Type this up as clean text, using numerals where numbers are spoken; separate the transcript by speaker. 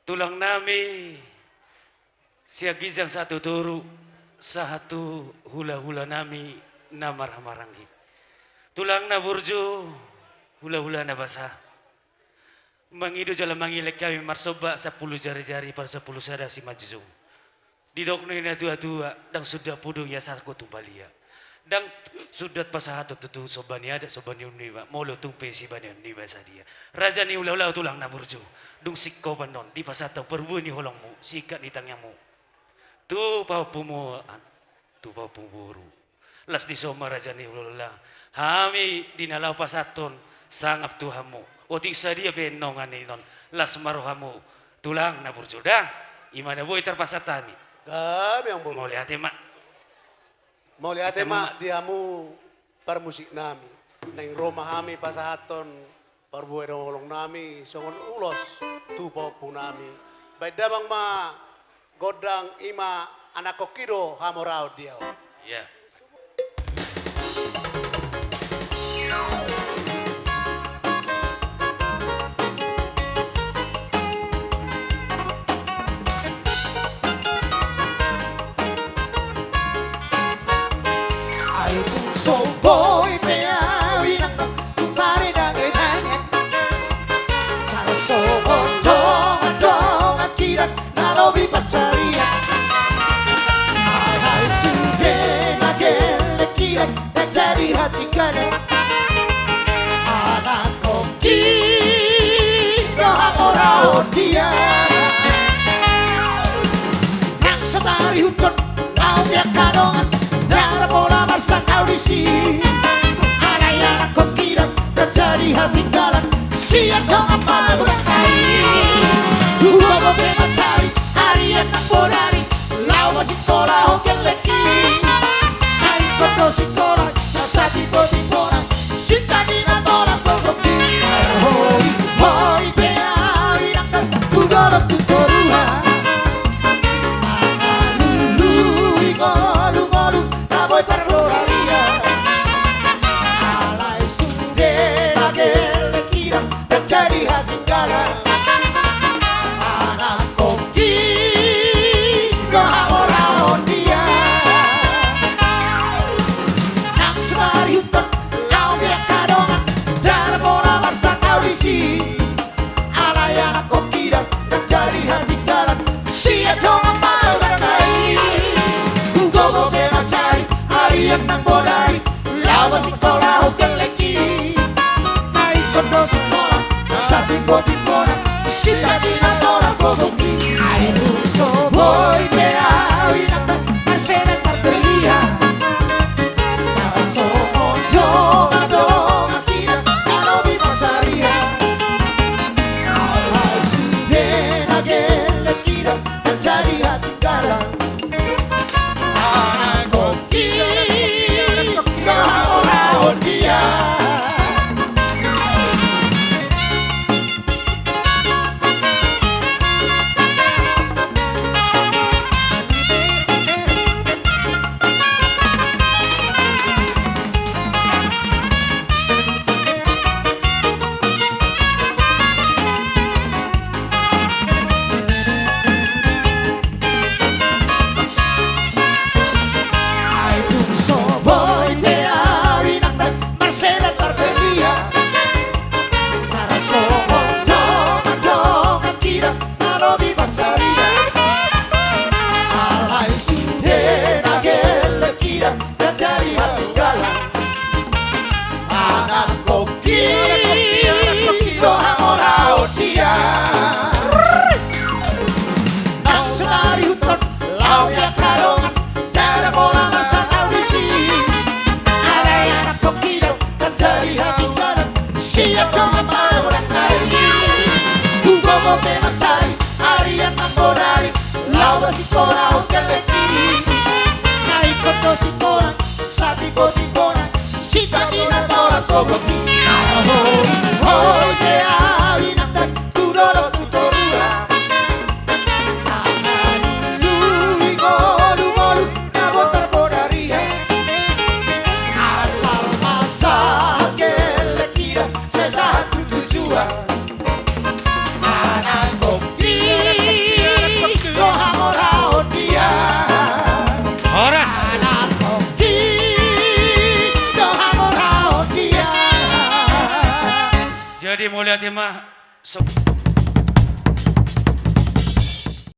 Speaker 1: tulang nami siagijang satu turu satu hula-hula nami na marah-marangi. Tulang na burju hula-hula na basah. Mangido jalan mangilek kami marsoba 10 jari-jari pada 10 sada si majujung. Didok na tua-tua dan sudah pudung ya sako tumbalia. Dan sudah pasahato tutu sobani ada sobani uniwa molo tumpe si bani uniwa sadia. Raja ni ulau-ulau tulang na burju. Dung sikko panon di pasatang perbu ni holongmu sikat di tangyamu. Tu pau pumuan tu pau pemburu. Las di soma raja ni ulau-ulau. Hami dinalau pasaton sangap tuhamu. Otik sadia penongan non las marohamu tulang na burju dah. Imana boy terpasatami.
Speaker 2: Kami yang
Speaker 1: Mau
Speaker 2: boleh.
Speaker 1: lihat mak.
Speaker 2: Mau lihat mak diamu permusik nami. Neng Roma kami pasahaton perbuai olong nami songon ulos tu popu nami. Beda bang ma godang ima anak kokido hamorau dia.
Speaker 1: Ya.
Speaker 3: Boy peawi nang kumare dange dange Cara sohon dong akirak nalobi pasaria Hai suge nagele kirak dan jadi hati kanan Anak koki doha orang dia Nang setari hutan kau biak kadongan Darah bola marsak audisi Alay anak kau kira terjadi hati galan Siap dong apa berkai Dua bobe masari Harian tak bodari Lau masih kola hoken leki Hari koto si kola Rasa tiba-tiba Sinta dina tolak kokoki Hoi, hoi, beari Nakkan kudolok tutoruha Lulu, ngolu-ngolu Boy perboraria Alay suge lagele kira terjadi hati galang Anak koki doa orang dia Nang sebari hutan lau biak kadongan Darah bola marsak audisi Alay anak koki dan terjadi hati galang Siap dong mau berkai Gogo bebas cari Harian nang bodari Lawa sekolah hoken leki Naik kondo sekolah Sati boti kona Sita dina tola kogoki Ayo so boy beawi nakta Marsenan parteria Nawa so ojo Madong akira Alobi pasaria Alay sude nagele kira Terjadi hati galang Anak koki orang dia Siap dong apa orang lagi Tunggu bobe masari Harian nang bodari Lau basikola hoken leki Naik koto sikola Sati boti kona Sita dina tola kogoki Hoi, hoi, beawi nakdak Tudolok tutorua Lulu, ngolu-ngolu Nabo terbodaria Asal masa Gele kira Sesatu tujuan Anak koki
Speaker 1: Jadi mau lihat ya mah, sok